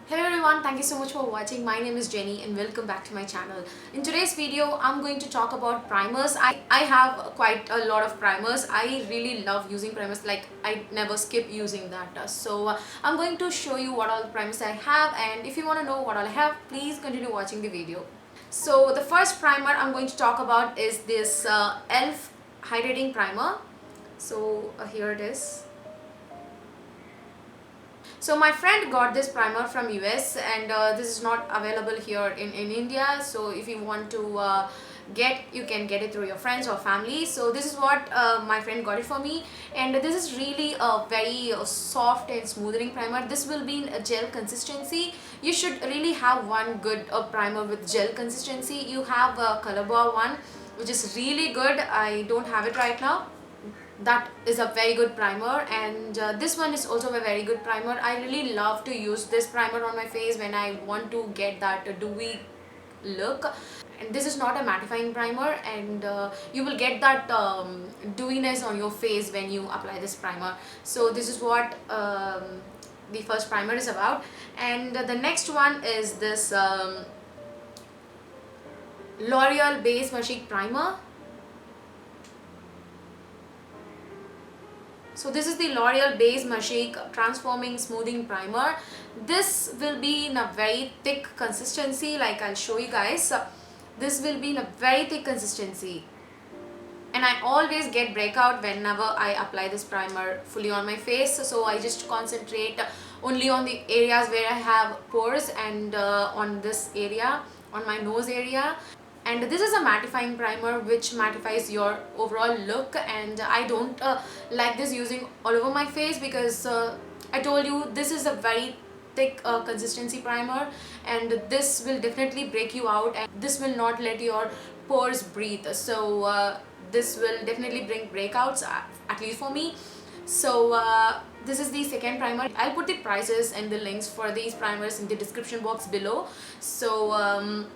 Hello everyone, thank you so much for watching. My name is Jenny and welcome back to my channel. In today's video, I'm going to talk about primers. I have quite a lot of primers. I really love using primers, like I never skip using that. I'm going to show you what all the primers I have, and if you want to know what all I have, please continue watching the video. So the first primer I'm going to talk about is this e.l.f. Hydrating Primer. Here it is. So my friend got this primer from US, and this is not available here in India. So if you want to you can get it through your friends or family. So this is what my friend got it for me, and this is really a very soft and smoothing primer. This will be in a gel consistency. You should really have one good primer with gel consistency. You have a Colorbar one, which is really good. I don't have it right now. That is a very good primer, and this one is also a very good primer. I really love to use this primer on my face when I want to get that dewy look. And this is not a mattifying primer, and you will get that dewiness on your face when you apply this primer. So this is what the first primer is about. And the next one is this L'Oreal Base Magique Primer. So this is the L'Oreal Base Magique Transforming Smoothing Primer. This will be in a very thick consistency, like I'll show you guys. This will be in a very thick consistency. And I always get breakout whenever I apply this primer fully on my face. So I just concentrate only on the areas where I have pores, and on this area, on my nose area. And this is a mattifying primer which mattifies your overall look, and I don't like this using all over my face because I told you this is a very thick consistency primer, and this will definitely break you out, and this will not let your pores breathe. So this will definitely bring breakouts, at least for me. So this is the second primer. I'll put the prices and the links for these primers in the description box below. So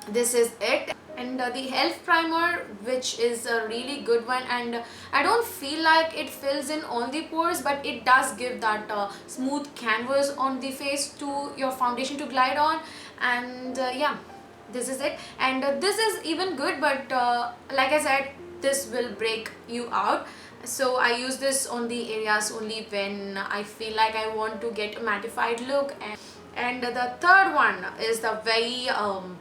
this is it. And the e.l.f. primer, which is a really good one, and I don't feel like it fills in all the pores, but it does give that smooth canvas on the face to your foundation to glide on. And yeah, this is it. And this is even good, but like I said, this will break you out. So I use this on the areas only when I feel like I want to get a mattified look. And the third one is the very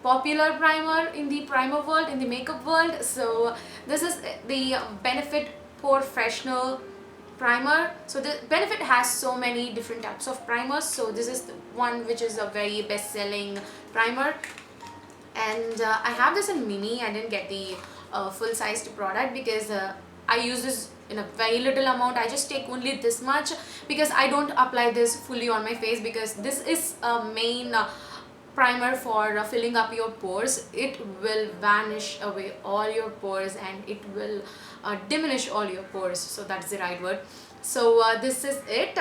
popular primer in the primer world, in the makeup world. So this is the Benefit Porefessional primer. So the Benefit has so many different types of primers. So this is the one which is a very best-selling primer. And I have this in mini. I didn't get the full-sized product because I use this in a very little amount. I just take only this much because I don't apply this fully on my face, because this is a main primer for filling up your pores. It will vanish away all your pores, and it will diminish all your pores. So that's the right word. So this is it.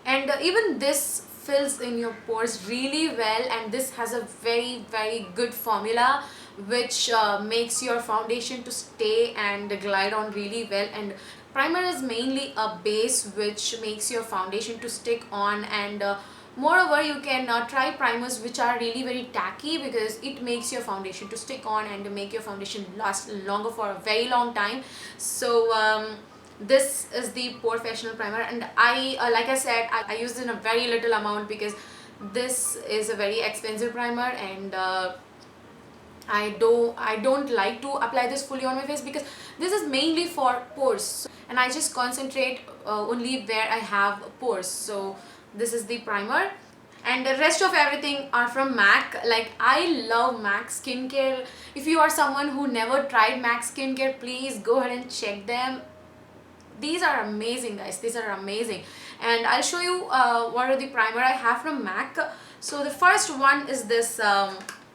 And even this fills in your pores really well, and this has a very good formula which makes your foundation to stay and glide on really well. And primer is mainly a base which makes your foundation to stick on, and moreover you can try primers which are really very tacky, because it makes your foundation to stick on and make your foundation last longer for a very long time. So this is the porefessional primer, and I like I said, I use it in a very little amount because this is a very expensive primer, and I don't like to apply this fully on my face because this is mainly for pores, and I just concentrate only where I have pores. So this is the primer, and the rest of everything are from MAC. Like, I love MAC skincare. If you are someone who never tried MAC skincare, please go ahead and check them. These are amazing, guys. These are amazing. And I'll show you what are the primer I have from MAC. So the first one is this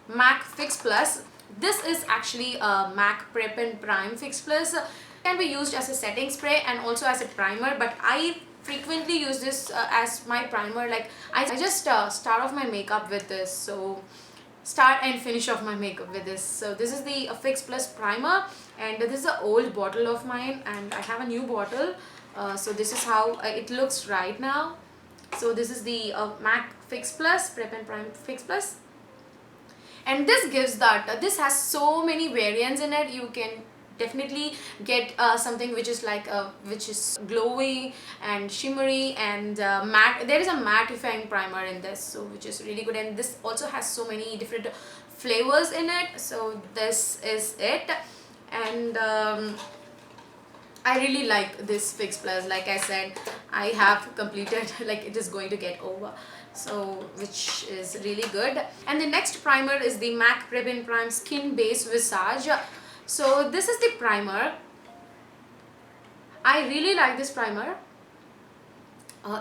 MAC fixplus. This is actually a MAC Prep and Prime fixplus. It can be used as a setting spray and also as a primer, but I frequently use this as my primer. Like, I just start off my makeup with this. So start and finish off my makeup with this. So this is the fixplus primer, and this is an old bottle of mine, and I have a new bottle. So this is how it looks right now. So this is the MAC Fix Plus Prep and Prime Fix Plus, and this gives that this has so many variants in it. You can definitely get something which is like which is glowy and shimmery and matte. There is a mattifying primer in this, so which is really good, and this also has so many different flavors in it. So this is it, and I really like this Fix Plus. Like I said, I have completed, like it is going to get over, so which is really good. And the next primer is the MAC Prep and Prime Skin Base Visage. So this is the primer. I really like this primer.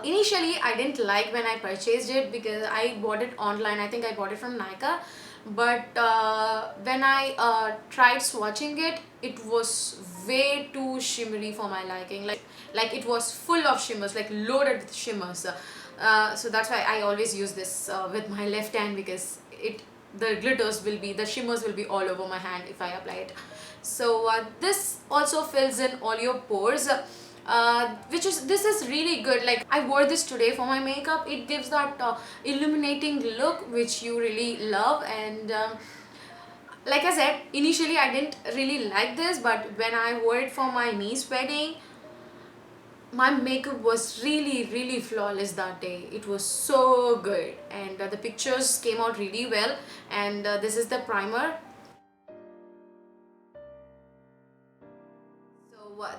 Initially I didn't like when I purchased it because I bought it online. I think I bought it from Nykaa, but when I tried swatching it, it was way too shimmery for my liking. Like it was full of shimmers, like loaded with shimmers. So that's why I always use this with my left hand, because the shimmers will be all over my hand if I apply it. So this also fills in all your pores, this is really good. Like I wore this today for my makeup. It gives that illuminating look which you really love. And like I said, initially I didn't really like this, but when I wore it for my niece wedding, my makeup was really flawless that day. It was so good, and the pictures came out really well. And this is the primer.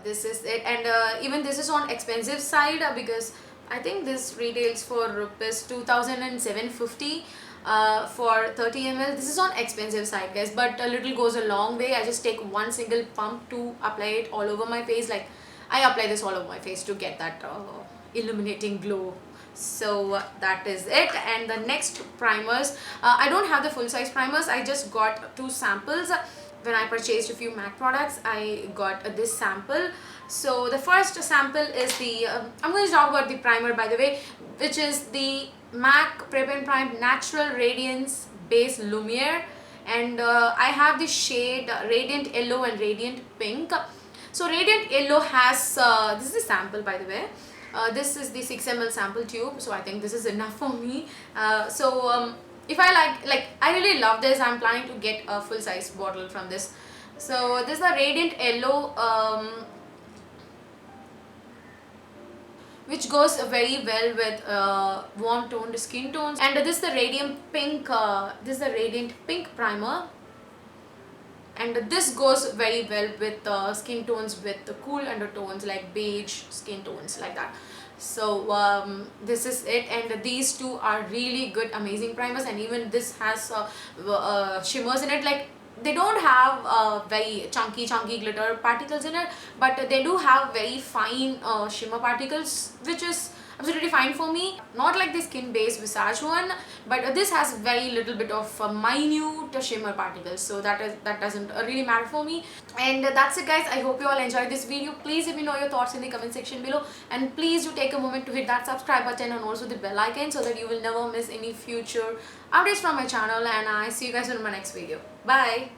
This is it, and even this is on expensive side, because I think this retails for rupees 2,750 for 30 ml. This is on expensive side, guys, but a little goes a long way. I just take one single pump to apply it all over my face. Like I apply this all over my face to get that illuminating glow. So that is it. And the next primers, I don't have the full size primers. I just got 2 samples. When I purchased a few MAC products, I got this sample. So the first sample is the I'm going to talk about the primer, by the way, which is the MAC Prep and Prime Natural Radiance Base Lumiere, and I have the shade Radiant Yellow and Radiant Pink. So Radiant Yellow has this is the sample, by the way. This is the 6 ml sample tube, so I think this is enough for me. If I like I really love this. I'm planning to get a full size bottle from this. So this is the Radiant Yellow, which goes very well with warm toned skin tones. And this is the Radiant Pink. This is the Radiant Pink primer, and this goes very well with skin tones with the cool undertones, like beige skin tones, like that. So this is it, and these two are really good, amazing primers. And even this has shimmers in it. Like they don't have very chunky glitter particles in it, but they do have very fine shimmer particles, which is absolutely fine for me. Not like the skin based Visage one, but this has very little bit of minute shimmer particles, so that doesn't really matter for me. And that's it, guys. I hope you all enjoyed this video. Please let me know your thoughts in the comment section below, and please do take a moment to hit that subscribe button and also the bell icon, so that you will never miss any future updates from my channel. And I see you guys in my next video. Bye.